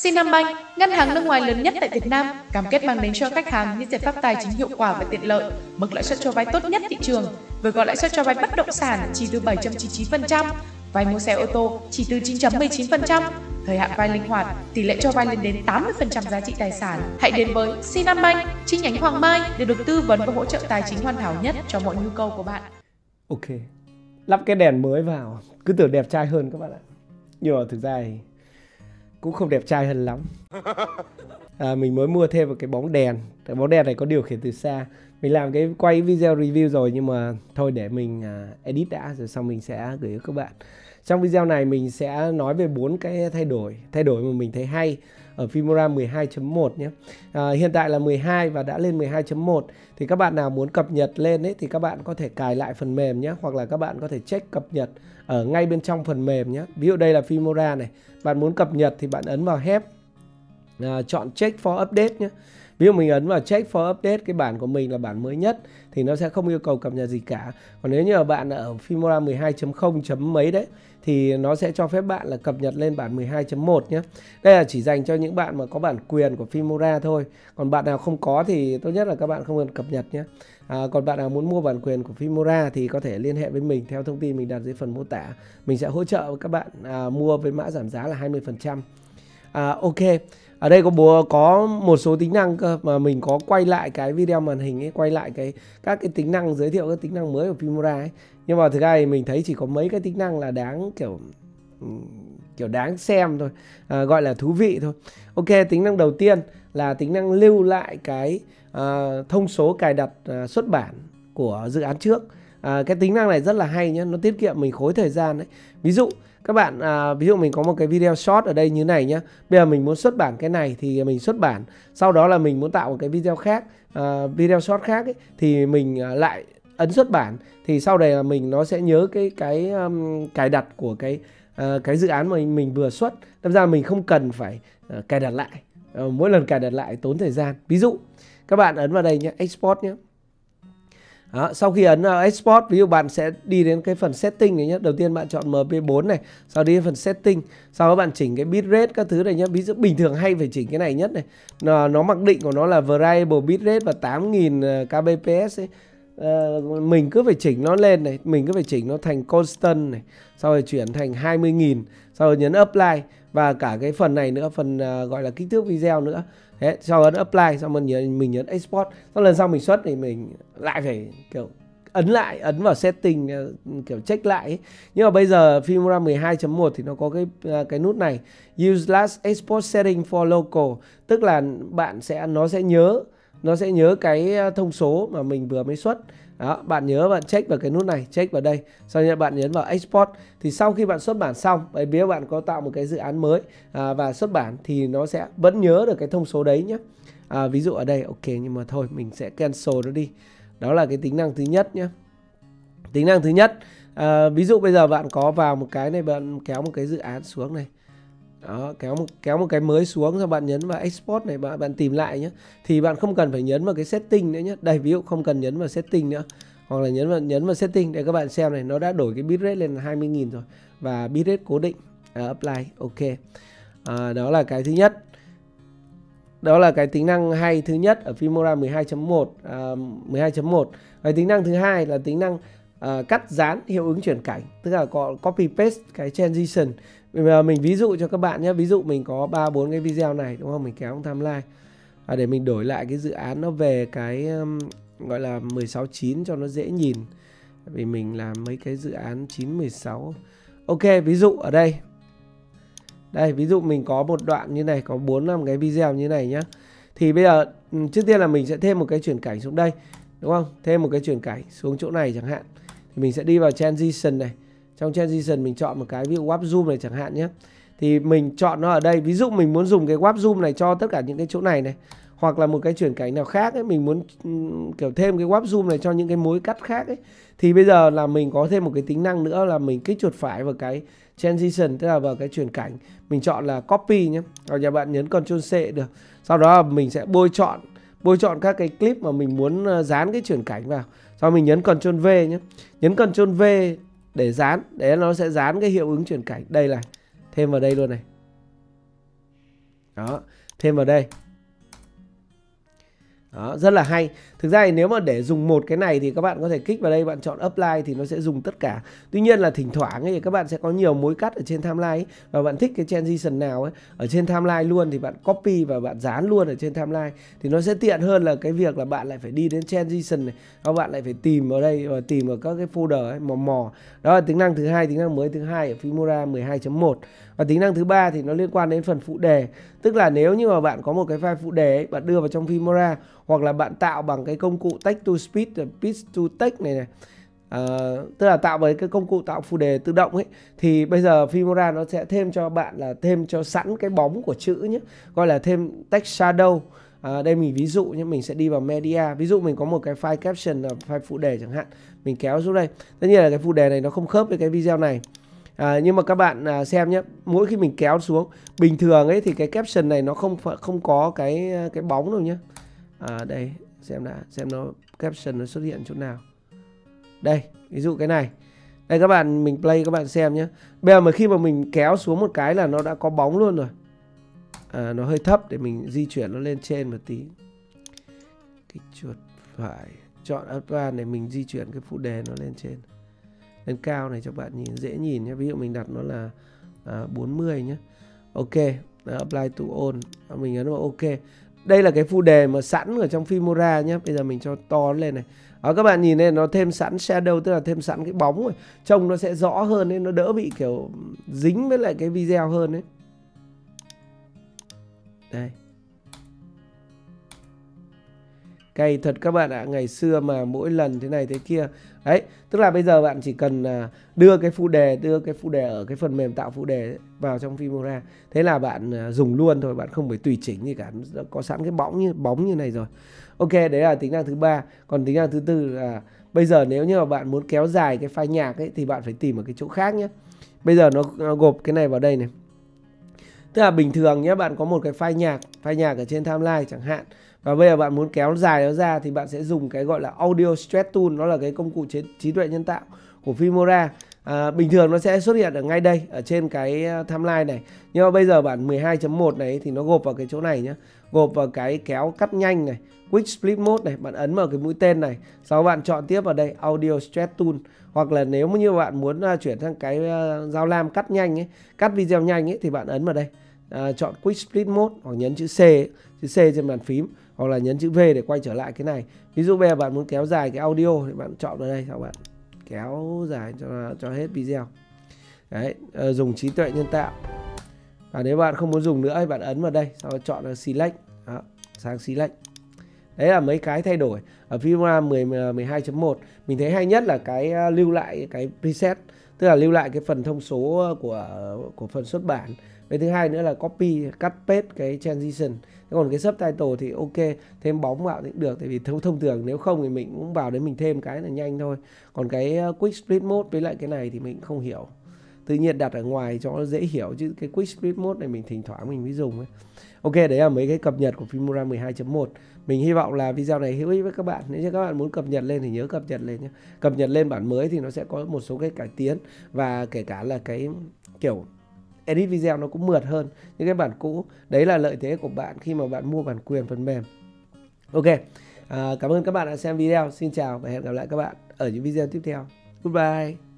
Sinambank, ngân hàng nước ngoài lớn nhất tại Việt Nam, cam kết mang đến cho khách hàng những giải pháp tài chính hiệu quả và tiện lợi, mức lãi suất cho vay tốt nhất thị trường, với gói lãi suất cho vay bất động sản chỉ từ 7.99%, vay mua xe ô tô chỉ từ 9.19%, thời hạn vay linh hoạt, tỷ lệ cho vay lên đến 80% giá trị tài sản. Hãy đến với Sinambank, chi nhánh Hoàng Mai để được tư vấn và hỗ trợ tài chính hoàn hảo nhất cho mọi nhu cầu của bạn. Ok, lắp cái đèn mới vào, cứ tưởng đẹp trai hơn các bạn ạ. Nhưng mà thực ra thì cũng không đẹp trai hơn lắm. Mình mới mua thêm một cái bóng đèn. Cái bóng đèn này có điều khiển từ xa. Mình làm cái quay video review rồi, nhưng mà thôi để mình edit đã rồi xong mình sẽ gửi cho các bạn. Trong video này mình sẽ nói về 4 cái thay đổi mà mình thấy hay ở Filmora 12.1 nhé. Hiện tại là 12 và đã lên 12.1 thì các bạn nào muốn cập nhật lên ấy thì các bạn có thể cài lại phần mềm nhé, hoặc là các bạn có thể check cập nhật ở ngay bên trong phần mềm nhé. Ví dụ đây là Filmora này, bạn muốn cập nhật thì bạn ấn vào help, chọn check for update nhé. Ví dụ mình ấn vào check for update, cái bản của mình là bản mới nhất thì nó sẽ không yêu cầu cập nhật gì cả. Còn nếu như bạn ở Filmora 12.0 chấm mấy đấy thì nó sẽ cho phép bạn là cập nhật lên bản 12.1 nhé. Đây là chỉ dành cho những bạn mà có bản quyền của Filmora thôi. Còn bạn nào không có thì tốt nhất là các bạn không cần cập nhật nhé. Còn bạn nào muốn mua bản quyền của Filmora thì có thể liên hệ với mình theo thông tin mình đặt dưới phần mô tả. Mình sẽ hỗ trợ các bạn mua với mã giảm giá là 20%. Ok. Ở đây có một số tính năng cơ mà mình có quay lại cái video màn hình ấy, quay lại các cái tính năng, giới thiệu các tính năng mới của Filmora ấy. Nhưng mà thực ra thì mình thấy chỉ có mấy cái tính năng là đáng kiểu đáng xem thôi, gọi là thú vị thôi. Ok, tính năng đầu tiên là tính năng lưu lại cái thông số cài đặt xuất bản của dự án trước. Cái tính năng này rất là hay nhé, nó tiết kiệm mình khối thời gian đấy. Ví dụ các bạn, ví dụ mình có một cái video short ở đây như này nhé. Bây giờ mình muốn xuất bản cái này thì mình xuất bản. Sau đó là mình muốn tạo một cái video khác, video short khác ấy, thì mình lại ấn xuất bản. Thì sau đây là nó sẽ nhớ cái cài đặt của cái dự án mà mình vừa xuất. Thật ra mình không cần phải cài đặt lại. Mỗi lần cài đặt lại tốn thời gian. Ví dụ các bạn ấn vào đây nhé, export nhé. Đó, sau khi ấn export, ví dụ bạn sẽ đi đến cái phần setting này nhé. Đầu tiên bạn chọn MP4 này, sau đi đến phần setting, sau đó bạn chỉnh cái bitrate các thứ này nhé. Ví dụ bình thường hay phải chỉnh cái này nhất này. Nó mặc định của nó là variable bitrate và 8000 kbps ấy. Mình cứ phải chỉnh nó lên này, mình cứ phải chỉnh nó thành constant này, sau rồi chuyển thành 20.000, sau rồi nhấn apply, và cả cái phần này nữa, phần gọi là kích thước video nữa. Thế, sau ấn apply, xong mình nhấn export. Sau lần sau mình xuất thì mình lại phải kiểu ấn vào setting, kiểu check lại ấy. Nhưng mà bây giờ Filmora 12.1 thì nó có cái nút này, use last export setting for local, tức là nó sẽ nhớ cái thông số mà mình vừa mới xuất. Đó, bạn nhớ bạn check vào cái nút này, check vào đây, sau đó bạn nhấn vào export. Thì sau khi bạn xuất bản xong, bởi vì bạn có tạo một cái dự án mới và xuất bản thì nó sẽ vẫn nhớ được cái thông số đấy nhé. Ví dụ ở đây ok, nhưng mà thôi mình sẽ cancel nó đi. Đó là cái tính năng thứ nhất nhé. Tính năng thứ nhất, ví dụ bây giờ bạn có vào một cái này, bạn kéo một cái dự án xuống này. Đó, kéo một cái mới xuống, rồi bạn nhấn vào export này, bạn tìm lại nhé. Thì bạn không cần phải nhấn vào cái setting nữa nhé. Đây, ví dụ không cần nhấn vào setting nữa, hoặc là nhấn vào setting để các bạn xem này, nó đã đổi cái bitrate lên là 20.000 rồi, và bitrate cố định. Apply, ok. Đó là cái thứ nhất. Đó là cái tính năng hay thứ nhất ở Filmora 12.1. Và tính năng thứ hai là tính năng cắt dán hiệu ứng chuyển cảnh, tức là có copy paste cái transition. Mình ví dụ cho các bạn nhé. Ví dụ mình có 3-4 cái video này, đúng không? Mình kéo timeline để mình đổi lại cái dự án nó về cái gọi là 16:9 cho nó dễ nhìn. Vì mình làm mấy cái dự án 9-16. Ok, ví dụ ở đây. Đây, ví dụ mình có một đoạn như này, có 4-5 cái video như này nhá. Thì bây giờ trước tiên là mình sẽ thêm một cái chuyển cảnh xuống đây, đúng không? Thêm một cái chuyển cảnh xuống chỗ này chẳng hạn. Thì mình sẽ đi vào transition này. Trong transition mình chọn một cái ví dụ warp zoom này chẳng hạn nhé. Thì mình chọn nó ở đây. Ví dụ mình muốn dùng cái warp zoom này cho tất cả những cái chỗ này này, hoặc là một cái chuyển cảnh nào khác ấy, mình muốn kiểu thêm cái warp zoom này cho những cái mối cắt khác ấy. Thì bây giờ là mình có thêm một cái tính năng nữa là mình kích chuột phải vào cái transition, tức là vào cái chuyển cảnh. Mình chọn là copy nhé. Hoặc nhà bạn nhấn Ctrl C được. Sau đó mình sẽ bôi chọn các cái clip mà mình muốn dán cái chuyển cảnh vào. Sau mình nhấn Ctrl V nhé. Nhấn Ctrl V để dán, để nó sẽ dán cái hiệu ứng chuyển cảnh. Đây này, thêm vào đây luôn này. Đó, thêm vào đây. Đó, rất là hay. Thực ra thì nếu mà để dùng một cái này thì các bạn có thể kích vào đây, bạn chọn apply thì nó sẽ dùng tất cả. Tuy nhiên là thỉnh thoảng ấy, thì các bạn sẽ có nhiều mối cắt ở trên timeline ấy, và bạn thích cái transition nào ấy ở trên timeline luôn thì bạn copy và bạn dán luôn ở trên timeline thì nó sẽ tiện hơn là cái việc là bạn lại phải đi đến transition này, và bạn lại phải tìm ở đây và tìm ở các cái folder ấy, mò. Đó là tính năng thứ hai, tính năng mới thứ hai ở Filmora 12.1. Và tính năng thứ ba thì nó liên quan đến phần phụ đề. Tức là nếu như mà bạn có một cái file phụ đề ấy, bạn đưa vào trong Filmora, hoặc là bạn tạo bằng cái công cụ text to speech, speech to text này, tức là tạo với cái công cụ tạo phụ đề tự động ấy, thì bây giờ Filmora nó sẽ thêm cho bạn là thêm cho sẵn cái bóng của chữ nhé, gọi là thêm text shadow. Đây mình ví dụ nhé, mình sẽ đi vào media, ví dụ mình có một cái file caption là file phụ đề chẳng hạn, mình kéo xuống đây. Tất nhiên là cái phụ đề này nó không khớp với cái video này. Nhưng mà các bạn xem nhé, mỗi khi mình kéo xuống bình thường ấy thì cái caption này nó không có cái bóng đâu nhé. Đây xem đã, xem nó caption nó xuất hiện chỗ nào. Đây ví dụ cái này, đây các bạn, mình play các bạn xem nhé. Bây giờ mà khi mà mình kéo xuống một cái là nó đã có bóng luôn rồi. Nó hơi thấp, để mình di chuyển nó lên trên một tí. Kích chuột phải, chọn advanced để mình di chuyển cái phụ đề nó lên trên, lên cao này cho bạn nhìn dễ nhìn nhé. Ví dụ mình đặt nó là 40 nhé. Ok, apply to all, mình ấn vào ok. Đây là cái phụ đề mà sẵn ở trong Filmora nhé. Bây giờ mình cho to lên này. Đó, các bạn nhìn lên nó thêm sẵn shadow, tức là thêm sẵn cái bóng rồi. Trông nó sẽ rõ hơn ấy, nó đỡ bị kiểu dính với lại cái video hơn đấy. Đây. Cày thật các bạn ạ, ngày xưa mà mỗi lần thế này thế kia. Đấy, tức là bây giờ bạn chỉ cần đưa cái phụ đề ở cái phần mềm tạo phụ đề vào trong Filmora. Thế là bạn dùng luôn thôi, bạn không phải tùy chỉnh gì cả, có sẵn cái bóng như này rồi. Ok, đấy là tính năng thứ ba. Còn tính năng thứ tư là bây giờ nếu như mà bạn muốn kéo dài cái file nhạc ấy thì bạn phải tìm ở cái chỗ khác nhé. Bây giờ nó gộp cái này vào đây này. Tức là bình thường nhé, bạn có một cái file nhạc ở trên timeline chẳng hạn, và bây giờ bạn muốn kéo dài nó ra thì bạn sẽ dùng cái gọi là Audio Stretch Tool. Nó là cái công cụ trí tuệ nhân tạo của Filmora. Bình thường nó sẽ xuất hiện ở ngay đây, ở trên cái timeline này. Nhưng mà bây giờ bản 12.1 này thì nó gộp vào cái chỗ này nhé. Gộp vào cái kéo cắt nhanh này, Quick Split Mode này. Bạn ấn vào cái mũi tên này, sau bạn chọn tiếp vào đây Audio Stretch Tool. Hoặc là nếu như bạn muốn chuyển sang cái dao lam cắt nhanh ấy, cắt video nhanh ấy, thì bạn ấn vào đây, chọn Quick Split Mode, hoặc nhấn chữ C trên bàn phím, hoặc là nhấn chữ V để quay trở lại cái này. Ví dụ bây giờ bạn muốn kéo dài cái audio thì bạn chọn vào đây, các bạn kéo dài cho hết video. Đấy, dùng trí tuệ nhân tạo. Và nếu bạn không muốn dùng nữa thì bạn ấn vào đây, sau đó chọn là Select. Đó, sang Select. Đấy là mấy cái thay đổi ở Filmora 12.1. Mình thấy hay nhất là cái lưu lại cái preset, tức là lưu lại cái phần thông số của phần xuất bản. Cái thứ hai nữa là copy, cắt paste cái transition. Còn cái subtitle thì ok, thêm bóng vào thì cũng được. Tại vì thông thường nếu không thì mình cũng vào đấy mình thêm cái là nhanh thôi. Còn cái Quick Split Mode với lại cái này thì mình không hiểu. Tự nhiên đặt ở ngoài cho nó dễ hiểu, chứ cái Quick Split Mode này mình thỉnh thoảng mình mới dùng ấy. Ok, đấy là mấy cái cập nhật của Filmora 12.1. Mình hy vọng là video này hữu ích với các bạn. Nếu như các bạn muốn cập nhật lên thì nhớ cập nhật lên nhé. Cập nhật lên bản mới thì nó sẽ có một số cái cải tiến, và kể cả là cái kiểu edit video nó cũng mượt hơn những cái bản cũ. Đấy là lợi thế của bạn khi mà bạn mua bản quyền phần mềm. Ok, cảm ơn các bạn đã xem video. Xin chào và hẹn gặp lại các bạn ở những video tiếp theo. Goodbye.